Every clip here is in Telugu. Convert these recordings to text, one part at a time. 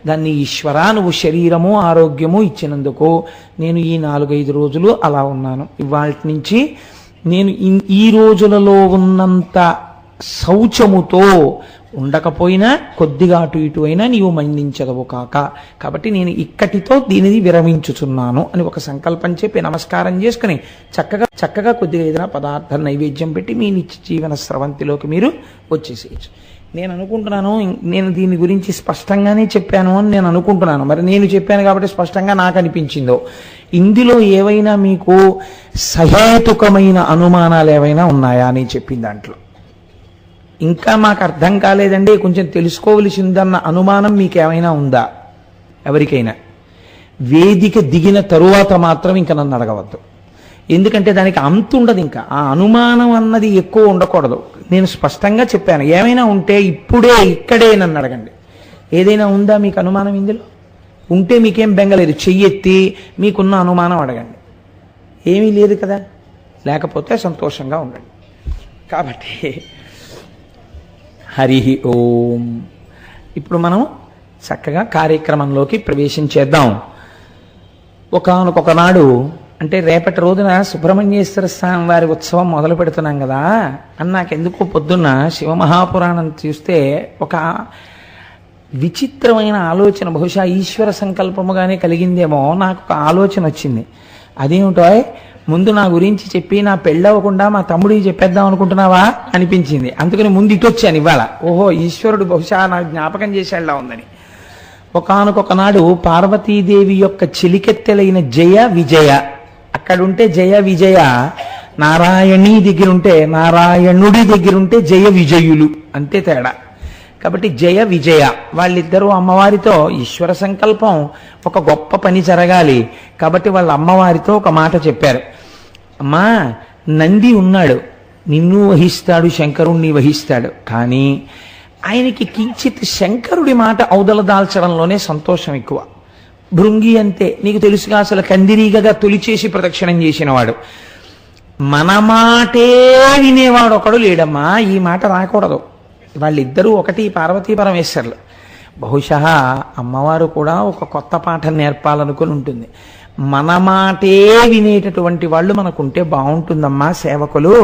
దాన్ని ఈశ్వరా నువ్వు శరీరము ఆరోగ్యము ఇచ్చినందుకు నేను ఈ 4-5 రోజులు అలా ఉన్నాను. ఇవాల్టి నుంచి నేను ఈ రోజులలో ఉన్నంత శౌచముతో ఉండకపోయినా కొద్దిగా అటు ఇటు అయినా నీవు మన్నించదవు కాక, కాబట్టి నేను ఇక్కటితో దీనిని విరమించుచున్నాను అని ఒక సంకల్పం చెప్పి నమస్కారం చేసుకుని చక్కగా కొద్దిగా ఏదైనా పదార్థం నైవేద్యం పెట్టి మీ నిత్య జీవన స్రవంతిలోకి మీరు వచ్చేసేయచ్చు. నేను అనుకుంటున్నాను, నేను దీని గురించి స్పష్టంగానే చెప్పాను అని నేను అనుకుంటున్నాను. మరి నేను చెప్పాను కాబట్టి స్పష్టంగా నాకు అనిపించిందో, ఇందులో ఏవైనా మీకు సహేతుకమైన అనుమానాలు ఏవైనా ఉన్నాయా అని చెప్పిన దాంట్లో? ఇంకా మాకు అర్థం కాలేదండి, కొంచెం తెలుసుకోవలసిందన్న అనుమానం మీకేమైనా ఉందా? ఎవరికైనా వేదిక దిగిన తరువాత మాత్రం ఇంకా నన్ను అడగవద్దు, ఎందుకంటే దానికి అంతు ఉండదు. ఇంకా ఆ అనుమానం అన్నది ఎక్కువ ఉండకూడదు. నేను స్పష్టంగా చెప్పాను. ఏమైనా ఉంటే ఇప్పుడే ఇక్కడే నన్ను అడగండి. ఏదైనా ఉందా మీకు అనుమానం? ఇందులో ఉంటే మీకేం బెంగలేదు, చెయ్యెత్తి మీకున్న అనుమానం అడగండి. ఏమీ లేదు కదా, లేకపోతే సంతోషంగా ఉండండి. కాబట్టి హరి ఓం. ఇప్పుడు మనం చక్కగా కార్యక్రమంలోకి ప్రవేశించేద్దాం. ఒకానొకనాడు, అంటే రేపటి రోజున సుబ్రహ్మణ్యేశ్వర స్వామి వారి ఉత్సవం మొదలు పెడుతున్నాం కదా అని నాకెందుకో పొద్దున్న శివమహాపురాణం చూస్తే ఒక విచిత్రమైన ఆలోచన, బహుశా ఈశ్వర సంకల్పముగానే కలిగిందేమో, నాకు ఒక ఆలోచన వచ్చింది. అదేమిటో, ముందు నా గురించి చెప్పి నా పెళ్ళవకుండా మా తమ్ముడికి చెప్పేద్దాం అనుకుంటున్నావా అనిపించింది. అందుకని ముందు ఇటు వచ్చాను ఇవాళ. ఓహో, ఈశ్వరుడు బహుశా నాకు జ్ఞాపకం చేసేలా ఉందని. ఒకానొకనాడు పార్వతీదేవి యొక్క చిలికెత్తెలైన జయ విజయ అక్కడుంటే జయ విజయ, నారాయణి దగ్గరుంటే నారాయణుడి దగ్గరుంటే జయ విజయులు, అంతే తేడా. కాబట్టి జయ విజయ వాళ్ళిద్దరూ అమ్మవారితో ఈశ్వర సంకల్పం ఒక గొప్ప పని జరగాలి కాబట్టి వాళ్ళ అమ్మవారితో ఒక మాట చెప్పారు. అమ్మా, నంది ఉన్నాడు, నిన్ను వహిస్తాడు, శంకరుణ్ణి వహిస్తాడు, కానీ ఆయనకి కించిత్ శంకరుడి మాట ఔదల దాల్చడంలోనే సంతోషం ఎక్కువ. భృంగి అంతే, నీకు తెలుసుగా, అసలు కందిరీగగా తొలిచేసి ప్రదక్షిణం చేసినవాడు. మన మాటే వినేవాడు ఒకడు లేడమ్మా, ఈ మాట రాకూడదు. వాళ్ళిద్దరూ ఒకటి పార్వతీ పరమేశ్వరులు. బహుశా అమ్మవారు కూడా ఒక కొత్త పాఠం నేర్పాలనుకుని ఉంటుంది. మన మాటే వినేటటువంటి వాళ్ళు మనకుంటే బాగుంటుందమ్మా సేవకులు.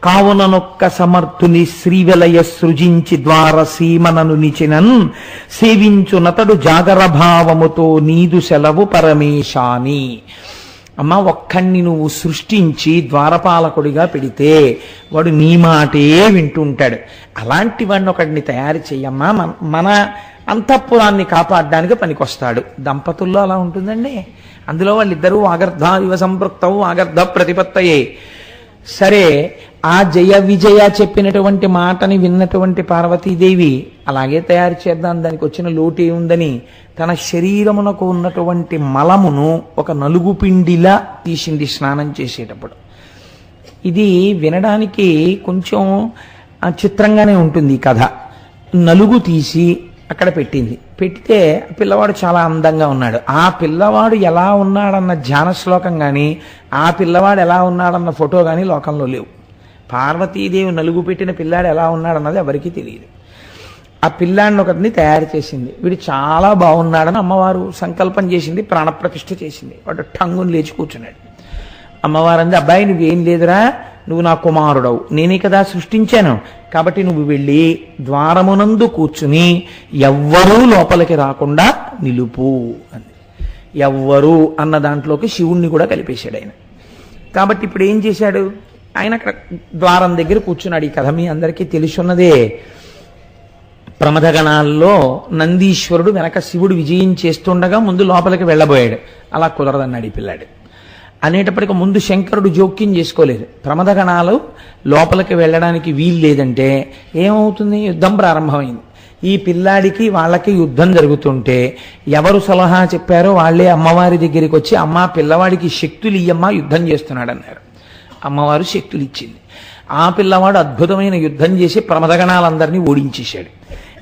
కావుననొక్క సమర్థుని శ్రీవలయ సృజించి ద్వార సీమనను నిచినన్ సేవించు నతడు జాగర భావముతో నీదు సెలవు పరమేశాని. అమ్మ, ఒక్కడిని నువ్వు సృష్టించి ద్వారపాలకుడిగా పెడితే వాడు నీ మాటే వింటుంటాడు. అలాంటి వాడిని ఒకడిని తయారు చెయ్యమ్మా, మన అంతఃపురాన్ని కాపాడడానికి పనికొస్తాడు. దంపతుల్లో అలా ఉంటుందండి. అందులో వాళ్ళిద్దరూ ఆగర్ధ ఇవ సంపృక్తవు ఆగర్ధ ప్రతిపత్తయే. సరే, ఆ జయ విజయ చెప్పినటువంటి మాటని విన్నటువంటి పార్వతీదేవి అలాగే తయారు చేద్దాం, దానికి వచ్చిన లోటు ఏముందని తన శరీరమునకు ఉన్నటువంటి మలమును ఒక నలుగు పిండిలా తీసింది స్నానం చేసేటప్పుడు. ఇది వినడానికి కొంచెం చిత్రంగానే ఉంటుంది ఈ కథ. నలుగు తీసి అక్కడ పెట్టింది. పెడితే పిల్లవాడు చాలా అందంగా ఉన్నాడు. ఆ పిల్లవాడు ఎలా ఉన్నాడన్న ధ్యాన శ్లోకం కానీ ఆ పిల్లవాడు ఎలా ఉన్నాడన్న ఫోటో కానీ లోకంలో లేవు. పార్వతీదేవి నలుగు పెట్టిన పిల్లాడు ఎలా ఉన్నాడన్నది ఎవరికీ తెలియదు. ఆ పిల్లాడిని ఒకరిని తయారు చేసింది. వీడు చాలా బాగున్నాడని అమ్మవారు సంకల్పం చేసింది, ప్రాణప్రతిష్ఠ చేసింది. వాడు టంగుని లేచి కూర్చున్నాడు. అమ్మవారు అంది, అబ్బాయి నువ్వేం లేదురా, నువ్వు నా కుమారుడవు, నేనే కదా సృష్టించాను, కాబట్టి నువ్వు వెళ్ళి ద్వారమునందు కూర్చుని ఎవ్వరూ లోపలికి రాకుండా నిలుపు అంది. ఎవ్వరు అన్న దాంట్లోకి శివుణ్ణి కూడా కలిపేశాడు ఆయన. కాబట్టి ఇప్పుడు ఏం చేశాడు ఆయన? అక్కడ ద్వారం దగ్గర కూర్చున్నాడు. ఈ కథ మీ అందరికీ తెలుసున్నదే. ప్రమథగణాల్లో నందీశ్వరుడు వెనక శివుడు విజయం చేస్తుండగా ముందు లోపలికి వెళ్ళబోయాడు. అలా కుదరదన్నాడు ఈ పిల్లాడు. అనేటప్పటికి ముందు శంకరుడు జోక్యం చేసుకోలేదు. ప్రమథగణాలు లోపలికి వెళ్ళడానికి వీలు లేదంటే ఏమవుతుంది? యుద్ధం ప్రారంభమైంది. ఈ పిల్లాడికి వాళ్ళకి యుద్ధం జరుగుతుంటే ఎవరు సలహా చెప్పారో వాళ్ళే అమ్మవారి దగ్గరికి వచ్చి, అమ్మ పిల్లవాడికి శక్తులు ఇయ్యమ్మా, యుద్ధం చేస్తున్నాడు అన్నారు. అమ్మవారు శక్తులు ఇచ్చింది. ఆ పిల్లవాడు అద్భుతమైన యుద్ధం చేసి ప్రమథగణాలందరినీ ఓడించేశాడు.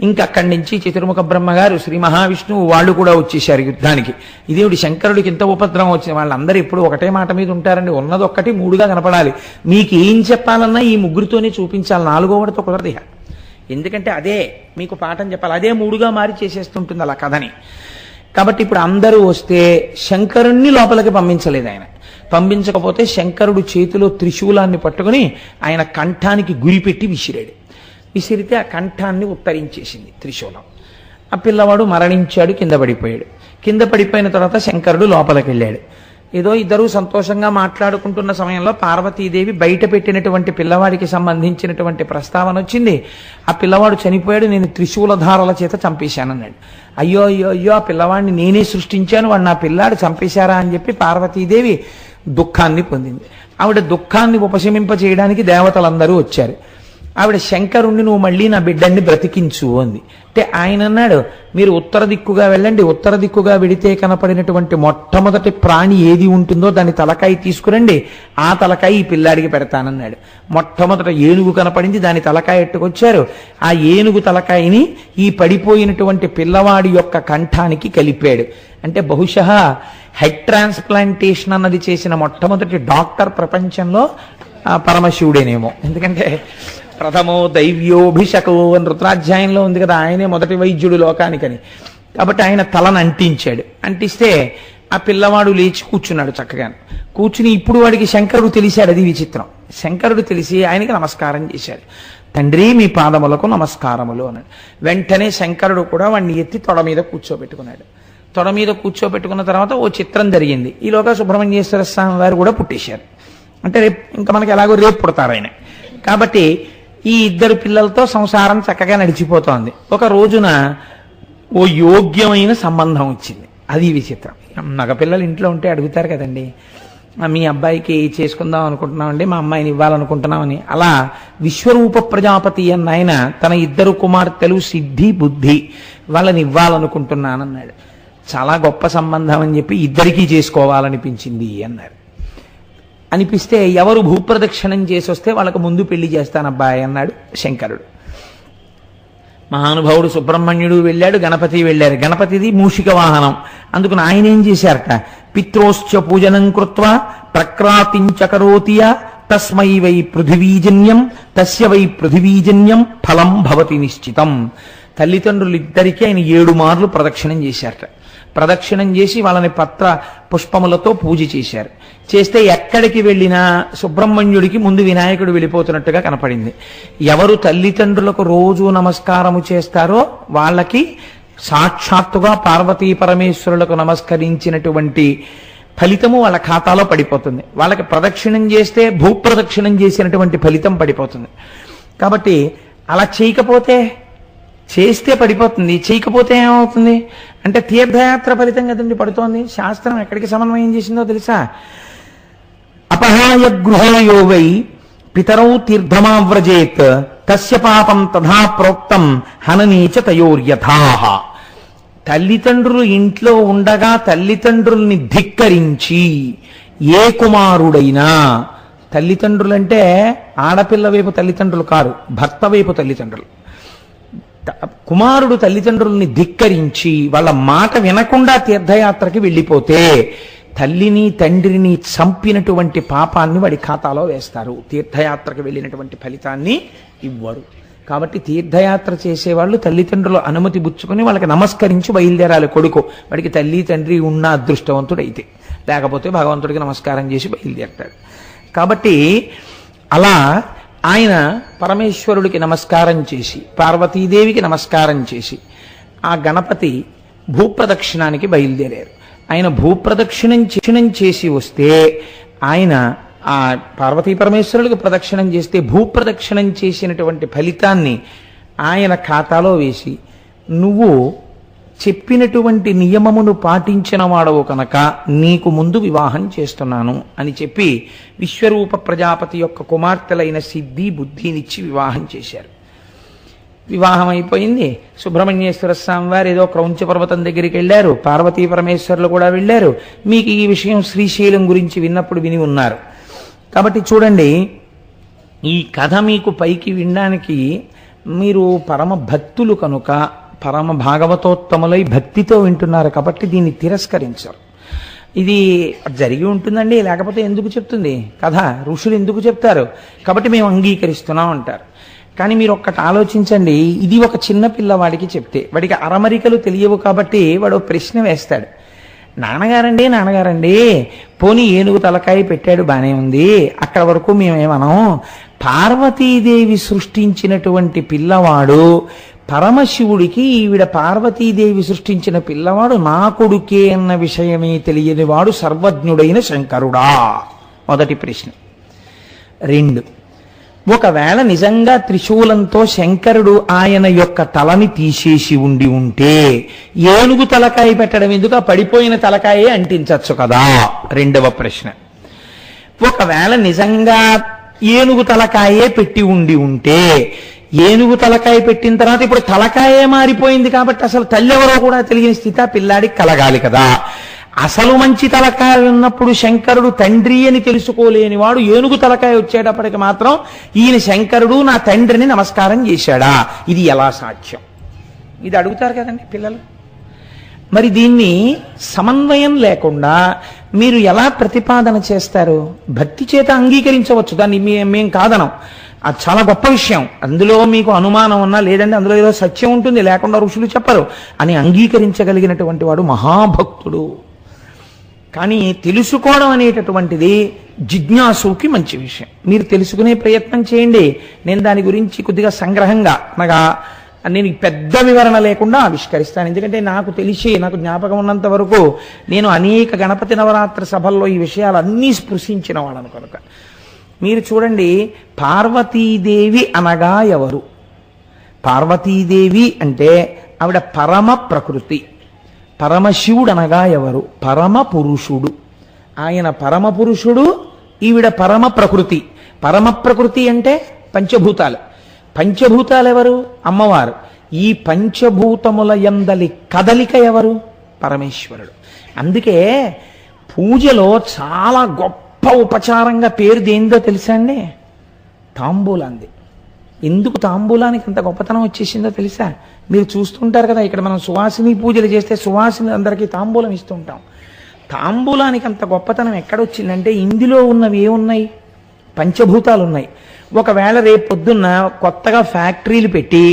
ఇంకా అక్కడి నుంచి చతుర్ముఖ బ్రహ్మగారు, శ్రీ మహావిష్ణువు వాళ్ళు కూడా వచ్చేశారు యుద్ధానికి. ఇదేమిటి శంకరుడికి ఇంత ఉపద్రవం వచ్చింది? వాళ్ళందరూ ఎప్పుడు ఒకటే మాట మీద ఉంటారండి. ఉన్నదొక్కటి మూడుగా కనపడాలి. మీకు ఏం చెప్పాలన్నా ఈ ముగ్గురితోనే చూపించాలి, నాలుగో వాడితో కుదరదు. ఎందుకంటే అదే మీకు పాఠం చెప్పాలి, అదే మూడుగా మారి చేసేస్తుంటుంది అలా కథని. కాబట్టి ఇప్పుడు అందరూ వస్తే శంకరుణ్ణి లోపలికి పంపించలేదు ఆయన. పంపించకపోతే శంకరుడు చేతిలో త్రిశూలాన్ని పట్టుకుని ఆయన కంఠానికి గురిపెట్టి విసిరాడు. విసిరితే ఆ కంఠాన్ని ఉత్తరించేసింది త్రిశూలం. ఆ పిల్లవాడు మరణించాడు, కింద పడిపోయాడు. కింద పడిపోయిన తర్వాత శంకరుడు లోపలికి వెళ్ళాడు. ఏదో ఇద్దరూ సంతోషంగా మాట్లాడుకుంటున్న సమయంలో పార్వతీదేవి బయట పెట్టినటువంటి పిల్లవాడికి సంబంధించినటువంటి ప్రస్తావన వచ్చింది. ఆ పిల్లవాడు చనిపోయాడు, నేను త్రిశూలధారల చేత చంపేశానన్నాడు. అయ్యో అయ్యో అయ్యో, ఆ పిల్లవాడిని నేనే సృష్టించాను, వాడు నా పిల్లాడు చంపేశారా అని చెప్పి పార్వతీదేవి దుఃఖాన్ని పొందింది. ఆవిడ దుఃఖాన్ని ఉపశమింప చేయడానికి దేవతలందరూ వచ్చారు. ఆవిడ శంకరుణ్ణి నువ్వు మళ్ళీ నా బిడ్డని బ్రతికించు అంది. అంటే ఆయన అన్నాడు, మీరు ఉత్తర దిక్కుగా వెళ్ళండి, ఉత్తర దిక్కుగా వెడితే కనపడినటువంటి మొట్టమొదటి ప్రాణి ఏది ఉంటుందో దాని తలకాయ తీసుకురండి, ఆ తలకాయ ఈ పిల్లాడికి పెడతానన్నాడు. మొట్టమొదట ఏనుగు కనపడింది, దాని తలకాయ ఎట్టుకొచ్చారు. ఆ ఏనుగు తలకాయని ఈ పడిపోయినటువంటి పిల్లవాడి యొక్క కంఠానికి కలిపాడు. అంటే బహుశः హెడ్ ట్రాన్స్ప్లాంటేషన్ అన్నది చేసిన మొట్టమొదటి డాక్టర్ ప్రపంచంలో పరమశివుడేనేమో. ఎందుకంటే ప్రథమో దైవ్యోభిషకో అని రుద్రాధ్యాయంలో ఉంది కదా, ఆయనే మొదటి వైద్యుడు లోకానికని. కాబట్టి ఆయన తలను అంటించాడు. అంటిస్తే ఆ పిల్లవాడు లేచి కూర్చున్నాడు చక్కగా. కూర్చుని ఇప్పుడు వాడికి శంకరుడు తెలిసాడు, అది విచిత్రం. శంకరుడు తెలిసి ఆయనకి నమస్కారం చేశాడు. తండ్రి మీ పాదములకు నమస్కారములు అన్నాడు. వెంటనే శంకరుడు కూడా వాడిని ఎత్తి తొడ మీద కూర్చోబెట్టుకున్నాడు. తొడ మీద కూర్చోబెట్టుకున్న తర్వాత ఓ చిత్రం జరిగింది. ఈలోగా సుబ్రహ్మణ్యేశ్వర స్వామి వారు కూడా పుట్టేశారు. అంటే రేపు ఇంకా మనకి ఎలాగో రేపు పుడతారు ఆయన. కాబట్టి ఈ ఇద్దరు పిల్లలతో సంసారం చక్కగా నడిచిపోతోంది. ఒక రోజున ఓ యోగ్యమైన సంబంధం వచ్చింది. అది విచిత్రం. మగపిల్లలు ఇంట్లో ఉంటే అడుగుతారు కదండి, మీ అబ్బాయికి చేసుకుందాం అనుకుంటున్నామండి, మా అమ్మాయిని ఇవ్వాలనుకుంటున్నామని. అలా విశ్వరూప ప్రజాపతి అన్న ఆయన తన ఇద్దరు కుమార్తెలు సిద్ధి బుద్ధి వాళ్ళని ఇవ్వాలనుకుంటున్నానన్నాడు. చాలా గొప్ప సంబంధం అని చెప్పి ఇద్దరికీ చేసుకోవాలనిపించింది అన్నారు. అనిపిస్తే ఎవరు భూప్రదక్షిణం చేసి వస్తే వాళ్ళకు ముందు పెళ్లి చేస్తానబ్బాయి అన్నాడు శంకరుడు. మహానుభావుడు సుబ్రహ్మణ్యుడు వెళ్ళాడు, గణపతి వెళ్ళారు. గణపతిది మూషిక వాహనం. అందుకని ఆయన ఏం చేశారట, పిత్రోశ్చ పూజనం కృత్వా ప్రక్రాతించకరోతియా తస్మై వై పృథివీజన్యం తస్య వై పృథివీజన్యం ఫలం భవతి నిశ్చితం. తల్లిదండ్రులిద్దరికీ ఆయన 7 మార్లు ప్రదక్షిణం చేశారట. ప్రదక్షిణం చేసి వాళ్ళని పత్ర పుష్పములతో పూజ చేశారు. చేస్తే ఎక్కడికి వెళ్ళినా సుబ్రహ్మణ్యుడికి ముందు వినాయకుడు వెళ్ళిపోతున్నట్టుగా కనపడింది. ఎవరు తల్లిదండ్రులకు రోజు నమస్కారము చేస్తారో వాళ్ళకి సాక్షాత్తుగా పార్వతీ పరమేశ్వరులకు నమస్కరించినటువంటి ఫలితము వాళ్ళ ఖాతాలో పడిపోతుంది. వాళ్ళకి ప్రదక్షిణం చేస్తే భూప్రదక్షిణం చేసినటువంటి ఫలితం పడిపోతుంది. కాబట్టి అలా చేయకపోతే, చేస్తే పడిపోతుంది, చేయకపోతే ఏమవుతుంది అంటే తీర్థయాత్ర ఫలితం కదండి పడుతోంది. శాస్త్రం ఎక్కడికి సమన్వయం చేసిందో తెలుసా? అపహాయ గృహయో వై పితరౌ తీర్థమావ్రజేత్ తస్య పాపం తథా ప్రోక్తం హననీచ తయోర్యథాః. తల్లిదండ్రులు ఇంట్లో ఉండగా తల్లిదండ్రుల్ని ధిక్కరించి ఏ కుమారుడైనా, తల్లిదండ్రులంటే ఆడపిల్ల వైపు తల్లిదండ్రులు కారు, భర్త వైపు తల్లిదండ్రులు. కుమారుడు తల్లిదండ్రుల్ని ధిక్కరించి వాళ్ళ మాట వినకుండా తీర్థయాత్రకి వెళ్ళిపోతే తల్లిని తండ్రిని చంపినటువంటి పాపాన్ని వాడి ఖాతాలో వేస్తారు. తీర్థయాత్రకు వెళ్ళినటువంటి ఫలితాన్ని ఇవ్వరు. కాబట్టి తీర్థయాత్ర చేసేవాళ్ళు తల్లిదండ్రులు అనుమతి పుచ్చుకొని వాళ్ళకి నమస్కరించి బయలుదేరాలి. కొడుకు వాడికి తల్లి తండ్రి ఉన్న అదృష్టవంతుడైతే, లేకపోతే భగవంతుడికి నమస్కారం చేసి బయలుదేరతాడు. కాబట్టి అలా ఆయన పరమేశ్వరుడికి నమస్కారం చేసి పార్వతీదేవికి నమస్కారం చేసి ఆ గణపతి భూప్రదక్షిణానికి బయలుదేరారు. ఆయన భూప్రదక్షిణం చేసి వస్తే ఆయన ఆ పార్వతీ పరమేశ్వరుడికి ప్రదక్షిణం చేస్తే భూప్రదక్షిణం చేసినటువంటి ఫలితాన్ని ఆయన ఖాతాలో వేసి, నువ్వు చెప్పినటువంటి నియమమును పాటించిన వాడవు కనుక నీకు ముందు వివాహం చేస్తున్నాను అని చెప్పి విశ్వరూప ప్రజాపతి యొక్క కుమార్తెలైన సిద్ధి బుద్ధినిచ్చి వివాహం చేశారు. వివాహం అయిపోయింది. సుబ్రహ్మణ్యేశ్వర స్వామి వారు ఏదో క్రౌంచ పర్వతం దగ్గరికి వెళ్ళారు, పార్వతీ పరమేశ్వరులు కూడా వెళ్ళారు. మీకు ఈ విషయం శ్రీశైలం గురించి విన్నప్పుడు విని ఉన్నారు. కాబట్టి చూడండి, ఈ కథ మీకు పైకి వినడానికి మీరు పరమ భక్తులు కనుక, పరమ భాగవతోత్తములై భక్తితో వింటున్నారు కాబట్టి దీన్ని తిరస్కరించరు. ఇది జరిగి ఉంటుందండి, లేకపోతే ఎందుకు చెప్తుంది కథ, ఋషులు ఎందుకు చెప్తారు, కాబట్టి మేము అంగీకరిస్తున్నాం అంటారు. కానీ మీరు ఒక్కటి ఆలోచించండి, ఇది ఒక చిన్న పిల్లవాడికి చెప్తే వాడికి అరమరికలు తెలియవు కాబట్టి వాడు ప్రశ్న వేస్తాడు. నాన్నగారండి పోనీ ఏనుగు తలకాయ పెట్టాడు బానే ఉంది, అక్కడ వరకు మేమేమనం. పార్వతీదేవి సృష్టించినటువంటి పిల్లవాడు పరమశివుడికి ఈవిడ పార్వతీదేవి సృష్టించిన పిల్లవాడు నా కొడుకే అన్న విషయమే తెలియని వాడు సర్వజ్ఞుడైన శంకరుడా? మొదటి ప్రశ్న. 2, ఒకవేళ నిజంగా త్రిశూలంతో శంకరుడు ఆయన యొక్క తలని తీసేసి ఉంటే ఏనుగు తలకాయ పెట్టడం ఎందుకు? ఆ పడిపోయిన తలకాయే అంటించచ్చు కదా. రెండవ ప్రశ్న. ఒకవేళ నిజంగా ఏనుగు తలకాయే పెట్టి ఉంటే ఏనుగు తలకాయ పెట్టిన తర్వాత ఇప్పుడు తలకాయే మారిపోయింది కాబట్టి అసలు తల్లి ఎవరో కూడా తెలియని స్థితి ఆ పిల్లాడికి కలగాలి కదా. అసలు మంచి తలకాయ ఉన్నప్పుడు శంకరుడు తండ్రి అని తెలుసుకోలేని వాడు ఏనుగు తలకాయ వచ్చేటప్పటికి మాత్రం ఈయన శంకరుడు నా తండ్రిని నమస్కారం చేశాడా? ఇది ఎలా సాధ్యం? ఇది అడుగుతారు కదండి పిల్లలు. మరి దీన్ని సమన్వయం లేకుండా మీరు ఎలా ప్రతిపాదన చేస్తారు? భక్తి చేత అంగీకరించవచ్చు, దాన్ని మేం కాదనం. అది చాలా గొప్ప విషయం. అందులో మీకు అనుమానం ఉన్నా లేదంటే అందులో ఏదో సత్యం ఉంటుంది, లేకుండా ఋషులు చెప్పరు అని అంగీకరించగలిగినటువంటి వాడు మహాభక్తుడు. కానీ తెలుసుకోవడం అనేటటువంటిది జిజ్ఞాసుకి మంచి విషయం. మీరు తెలుసుకునే ప్రయత్నం చేయండి. నేను దాని గురించి కొద్దిగా సంగ్రహంగా అనగా నేను పెద్ద వివరణ లేకుండా ఆవిష్కరిస్తాను. ఎందుకంటే నాకు తెలిసి, నాకు జ్ఞాపకం ఉన్నంత వరకు నేను అనేక గణపతి నవరాత్రి సభల్లో ఈ విషయాలన్నీ స్పృశించిన వాళ్ళను కనుక. మీరు చూడండి, పార్వతీదేవి అనగా ఎవరు? పార్వతీదేవి అంటే ఆవిడ పరమ ప్రకృతి. పరమశివుడు అనగా ఎవరు? పరమ పురుషుడు. ఆయన పరమ పురుషుడు, ఈవిడ పరమ ప్రకృతి. పరమ ప్రకృతి అంటే పంచభూతాలు. పంచభూతాలు ఎవరు? అమ్మవారు. ఈ పంచభూతముల యందలి కదలిక ఎవరు? పరమేశ్వరుడు. అందుకే పూజలో చాలా గొప్ప ఉపచారంగా పేరు దేందో తెలుసా అండి? తాంబూలాంది. ఎందుకు తాంబూలానికి అంత గొప్పతనం వచ్చేసిందో తెలుసా? మీరు చూస్తుంటారు కదా, ఇక్కడ మనం సువాసిని పూజలు చేస్తే సువాసిని అందరికీ తాంబూలం ఇస్తుంటాం. తాంబూలానికి అంత గొప్పతనం ఎక్కడొచ్చిందంటే ఇందులో ఉన్నవి ఏమున్నాయి? పంచభూతాలు ఉన్నాయి. ఒకవేళ రేపు పొద్దున్న కొత్తగా ఫ్యాక్టరీలు పెట్టి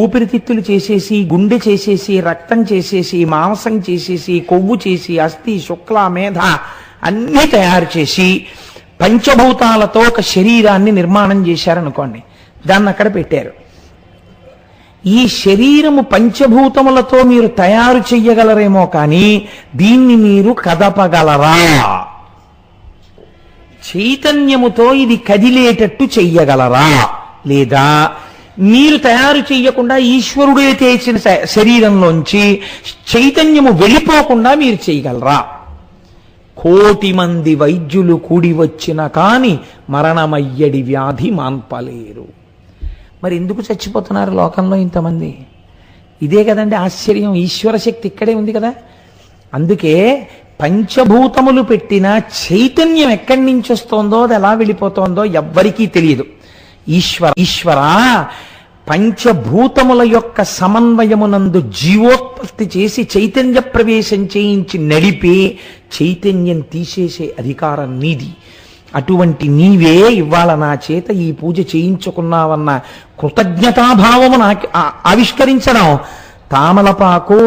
ఊపిరితిత్తులు చేసేసి, గుండె చేసేసి, రక్తం చేసేసి, మాంసం చేసేసి, కొవ్వు చేసి, అస్థి, శుక్ల, మేధ అన్నీ తయారు చేసి పంచభూతాలతో ఒక శరీరాన్ని నిర్మాణం చేశారనుకోండి, దాన్ని అక్కడ పెట్టారు. ఈ శరీరము పంచభూతములతో మీరు తయారు చెయ్యగలరేమో కానీ దీన్ని మీరు కదపగలరా? చైతన్యముతో ఇది కదిలేటట్టు చెయ్యగలరా? లేదా మీరు తయారు చెయ్యకుండా ఈశ్వరుడే చేసిన శరీరంలోంచి చైతన్యము వెళ్ళిపోకుండా మీరు చేయగలరా? 1,000,000 మంది వైద్యులు కూడి వచ్చిన కాని మరణమయ్యడి వ్యాధి మాన్పలేరు. మరి ఎందుకు చచ్చిపోతున్నారు లోకంలో ఇంతమంది? ఇదే కదండి ఆశ్చర్యం. ఈశ్వర శక్తి ఇక్కడే ఉంది కదా. అందుకే పంచభూతములు పెట్టిన చైతన్యం ఎక్కడి నుంచి వస్తోందో, అది ఎలా వెళ్ళిపోతోందో ఎవ్వరికీ తెలియదు. ఈశ్వరా పంచభూతముల యొక్క సమన్వయమునందు జీవోత్పత్తి చేసి చైతన్య ప్రవేశం చేయించి నడిపి చైతన్యం తీసేసే అధికారం నీది. అటువంటి నీవే ఇవాళ నా చేత ఈ పూజ చేయించుకున్నావన్న కృతజ్ఞతాభావము నాకు ఆవిష్కరించడం. తామలపాకు,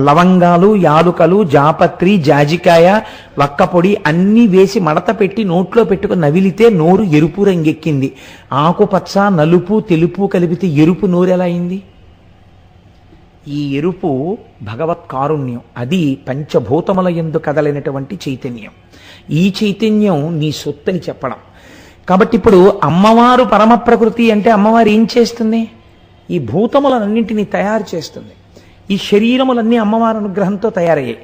లవంగాలు, యాలుకలు, జాపత్రి, జాజికాయ, వక్కపొడి అన్నీ వేసి మడత పెట్టి నోట్లో పెట్టుకుని నవిలితే నోరు ఎరుపు రంగెక్కింది. ఆకుపచ్చ, నలుపు, తెలుపు కలిపితే ఎరుపు నోరు ఎలా అయింది? ఈ ఎరుపు భగవత్ కారుణ్యం. అది పంచభూతముల యందు కదలినటువంటి చైతన్యం. ఈ చైతన్యం నీ సొత్తని చెప్పడం. కాబట్టి ఇప్పుడు అమ్మవారు పరమ ప్రకృతి అంటే అమ్మవారు ఏం చేస్తుంది? ఈ భూతములన్నింటినీ తయారు చేస్తుంది. ఈ శరీరములన్నీ అమ్మవారి అనుగ్రహంతో తయారయ్యాయి.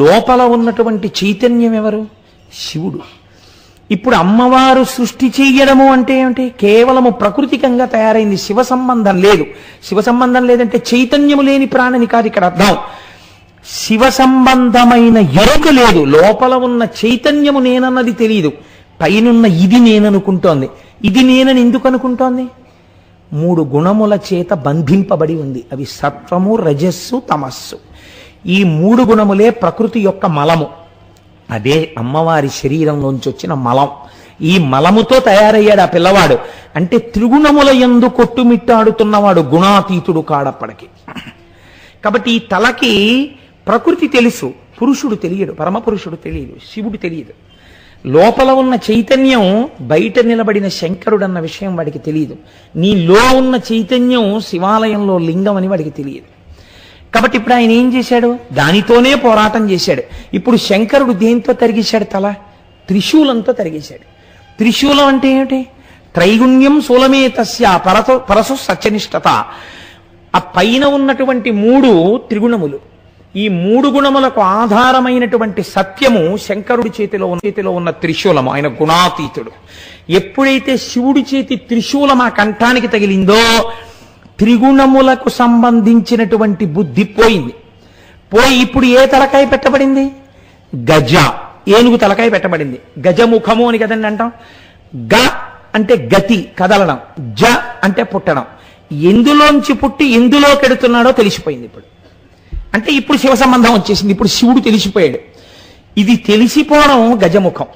లోపల ఉన్నటువంటి చైతన్యం ఎవరు? శివుడు. ఇప్పుడు అమ్మవారు సృష్టి చెయ్యడము అంటే ఏమిటి? కేవలము ప్రకృతికంగా తయారైంది, శివ సంబంధం లేదు. శివ సంబంధం లేదంటే చైతన్యము లేని ప్రాణిని కాదు ఇక్కడ అర్థం. శివ సంబంధమైన ఎరుక లేదు. లోపల ఉన్న చైతన్యము నేనన్నది తెలియదు. పైనున్న ఇది నేననుకుంటోంది. ఇది నేనని ఎందుకు అనుకుంటోంది? 3 గుణముల చేత బంధింపబడి ఉంది. అవి సత్వము, రజస్సు, తమస్సు. ఈ 3 గుణములే ప్రకృతి యొక్క మలము. అదే అమ్మవారి శరీరంలోంచి వచ్చిన మలం. ఈ ఈ మలముతో తయారయ్యాడు ఆ పిల్లవాడు. అంటే త్రిగుణముల యందు కొట్టుమిట్టాడుతున్నవాడు గుణాతీతుడు కాడప్పటికి. కాబట్టి ఈ తలకి ప్రకృతి తెలుసు, పురుషుడు తెలియడు, పరమపురుషుడు తెలియదు, శివుడు తెలియదు. లోపల ఉన్న చైతన్యం బయట నిలబడిన శంకరుడన్న విషయం వాడికి తెలియదు. నీలో ఉన్న చైతన్యం శివాలయంలో లింగం అని వాడికి తెలియదు. కాబట్టి ఇప్పుడు ఆయన ఏం చేశాడు? దానితోనే పోరాటం చేశాడు. ఇప్పుడు శంకరుడు దేంతో తరిగేశాడు? తల త్రిశూలంతో తరిగేశాడు. త్రిశూలం అంటే ఏమిటి? త్రైగుణ్యం శూలమే తస్య పరసు సత్యనిష్టత. ఆ పైన ఉన్నటువంటి 3 త్రిగుణములు, ఈ 3 గుణములకు ఆధారమైనటువంటి సత్యము శంకరుడి చేతిలో ఉన్న త్రిశూలము. ఆయన గుణాతీతుడు. ఎప్పుడైతే శివుడి చేతి త్రిశూలం ఆ కంఠానికి తగిలిందో త్రిగుణములకు సంబంధించినటువంటి బుద్ధి పోయింది. పోయి ఇప్పుడు ఏ తలకాయ పెట్టబడింది? గజ, ఏనుగు తలకాయ పెట్టబడింది. గజముఖము అని కదండి అంటాం. గ అంటే గతి, కదలడం. జ అంటే పుట్టడం. ఎందులోంచి పుట్టి ఎందులో కెడుతున్నాడో తెలిసిపోయింది ఇప్పుడు. అంటే ఇప్పుడు శివ సంబంధం వచ్చేసింది. ఇప్పుడు శివుడు తెలిసిపోయాడు. ఇది తెలిసిపోవడం గజముఖం.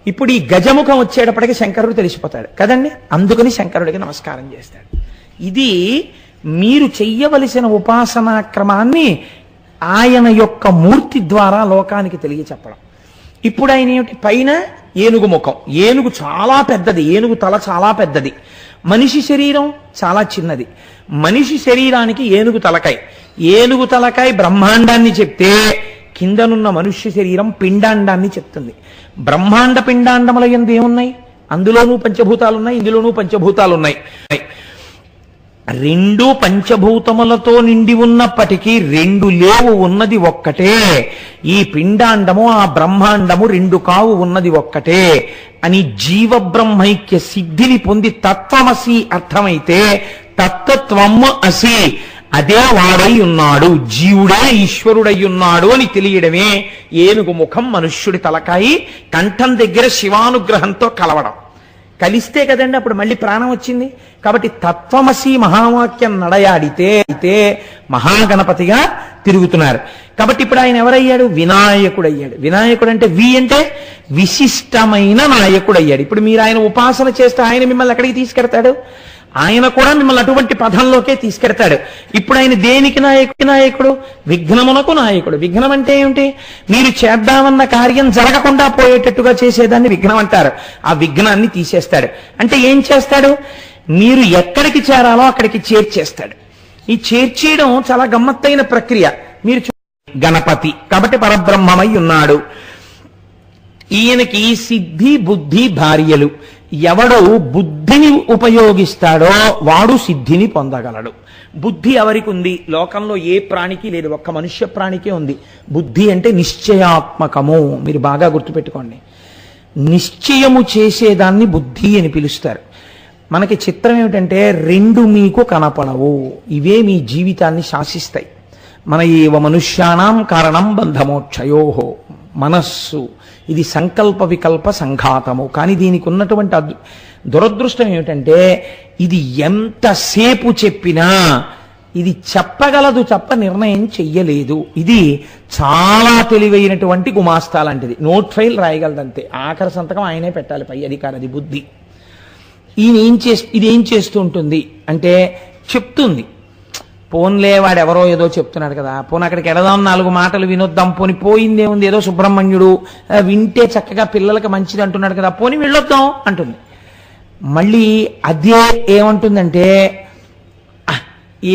ఇప్పుడు ఈ గజముఖం వచ్చేటప్పటికి శంకరుడు తెలిసిపోతాడు కదండి. అందుకని శంకరుడికి నమస్కారం చేస్తాడు. ఇది మీరు చెయ్యవలసిన ఉపాసనా క్రమాన్ని ఆయన యొక్క మూర్తి ద్వారా లోకానికి తెలియచెప్పడం. ఇప్పుడు ఆయన ఏమిటి? పైన ఏనుగు ముఖం, ఏనుగు చాలా పెద్దది, ఏనుగు తల చాలా పెద్దది. మనిషి శరీరం చాలా చిన్నది. మనిషి శరీరానికి ఏనుగు తలకాయ, ఏనుగు తలకాయ బ్రహ్మాండాన్ని చెప్తే కిందనున్న మనుష్య శరీరం పిండాండాన్ని చెప్తుంది. బ్రహ్మాండ పిండాండముల యందు ఏమున్నాయి? అందులోనూ పంచభూతాలున్నాయి, ఇందులోనూ పంచభూతాలున్నాయి. 2 పంచభూతములతో నిండి ఉన్నప్పటికీ 2 లేవు, ఉన్నది ఒక్కటే. ఈ పిండాండము ఆ బ్రహ్మాండము 2 కావు, ఉన్నది ఒక్కటే అని జీవ బ్రహ్మైక్య సిద్ధిని పొంది తత్వమసి అర్థమైతే తత్వము అసి, అదే వాడై ఉన్నాడు, జీవుడే ఈశ్వరుడై ఉన్నాడు అని తెలియడమే ఏనుగు ముఖం, మనుష్యుడి తలకాయి, కంఠం దగ్గర శివానుగ్రహంతో కలవడం. కలిస్తే కదండి అప్పుడు మళ్ళీ ప్రాణం వచ్చింది. కాబట్టి తత్వమసి మహావాక్యం నడయాడితే మహాగణపతిగా తిరుగుతున్నారు. కాబట్టి ఇప్పుడు ఆయన ఎవరయ్యాడు? వినాయకుడు అయ్యాడు. వినాయకుడు అంటే వి అంటే విశిష్టమైన నాయకుడు అయ్యాడు. ఇప్పుడు మీరు ఆయన ఉపాసన చేస్తే ఆయన మిమ్మల్ని ఎక్కడికి తీసుకెడతాడు? ఆయన కూడా మిమ్మల్ని అటువంటి పదంలోకే తీసుకెడతాడు. ఇప్పుడు ఆయన దేనికి నాయకుడు? విఘ్నమునకు నాయకుడు. విఘ్నం అంటే ఏమిటి? మీరు చేద్దామన్న కార్యం జరగకుండా పోయేటట్టుగా చేసేదాన్ని విఘ్నం అంటారు. ఆ విఘ్నాన్ని తీసేస్తాడు. అంటే ఏం చేస్తాడు? మీరు ఎక్కడికి చేరాలో అక్కడికి చేర్చేస్తాడు. ఈ చేర్చేయడం చాలా గమ్మత్తైన ప్రక్రియ. మీరు గణపతి కాబట్టి పరబ్రహ్మమై ఉన్నాడు. ఈయనకి సిద్ధి బుద్ధి భార్యలు. ఎవడు బుద్ధిని ఉపయోగిస్తాడో వాడు సిద్ధిని పొందగలడు. బుద్ధి ఎవరికి ఉంది? లోకంలో ఏ ప్రాణికి లేదు, ఒక్క మనుష్య ప్రాణికే ఉంది. బుద్ధి అంటే నిశ్చయాత్మకము. మీరు బాగా గుర్తుపెట్టుకోండి. నిశ్చయము చేసేదాన్ని బుద్ధి అని పిలుస్తారు. మనకి చిత్రం ఏమిటంటే 2 మీకు కనపడవు, ఇవే మీ జీవితాన్ని శాసిస్తాయి. మన ఏవ మనుష్యానాం కారణం బంధమోక్షయోహో. మనస్సు ఇది సంకల్ప వికల్ప సంఘాతము. కానీ దీనికి ఉన్నటువంటి దురదృష్టం ఏమిటంటే ఇది ఎంతసేపు చెప్పినా ఇది చెప్పగలదు తప్ప నిర్ణయం చెయ్యలేదు. ఇది చాలా తెలివైనటువంటి గుమాస్తా లాంటిది. నోట్ ఫైల్ రాయగలదంతే, ఆఖరి సంతకం ఆయనే పెట్టాలి పై అధికారి. అది బుద్ధి. ఇది ఏం చేస్తూ ఉంటుంది అంటే చెప్తుంది. పోన్లే వాడు ఎవరో ఏదో చెప్తున్నాడు కదా, పోనీ అక్కడికి ఎడదాం, 4 మాటలు వినొద్దాం, పోని పోయిందేముంది, ఏదో సుబ్రహ్మణ్యుడు వింటే చక్కగా పిల్లలకి మంచిది అంటున్నాడు కదా, పోని వెళ్ళొద్దాం అంటుంది. మళ్ళీ అదే ఏమంటుందంటే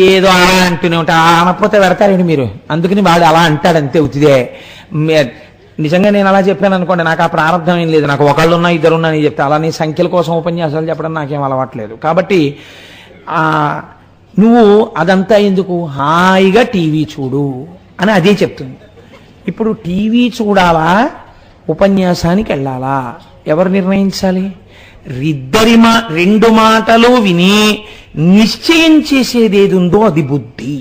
ఏదో అలా అంటూనే ఉంటా, అనకపోతే పెడతారండి మీరు, అందుకని వాడు అలా అంటాడంతే ఉతిదే. నిజంగా నేను అలా చెప్పాను అనుకోండి, నాకు ఆ ప్రారంభం ఏం లేదు. నాకు ఒకళ్ళున్నా ఇద్దరున్నా అని చెప్తే, అలా నీ సంఖ్యల కోసం ఉపన్యాసాలు చెప్పడం నాకేం అలవాట్లేదు. కాబట్టి నువ్వు అదంతా ఎందుకు, హాయిగా టీవీ చూడు అని అదే చెప్తుంది. ఇప్పుడు టీవీ చూడాలా ఉపన్యాసానికి వెళ్ళాలా ఎవరు నిర్ణయించాలి? 2 మాటలు విని నిశ్చయం చేసేది ఏది ఉందో అది బుద్ధి.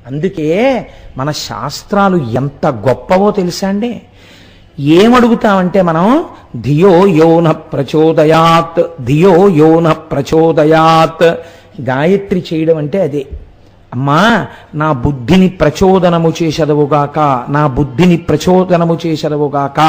అందుకే మన శాస్త్రాలు ఎంత గొప్పవో తెలుసా అండి. ఏమడుగుతామంటే మనం ధియో యోన ప్రచోదయాత్, ధియో యోన ప్రచోదయాత్. గాయత్రి చేయడం అంటే అదే. అమ్మా నా బుద్ధిని ప్రచోదనము చేసెదవుగాక, నా బుద్ధిని ప్రచోదనము చేసెదవుగాక.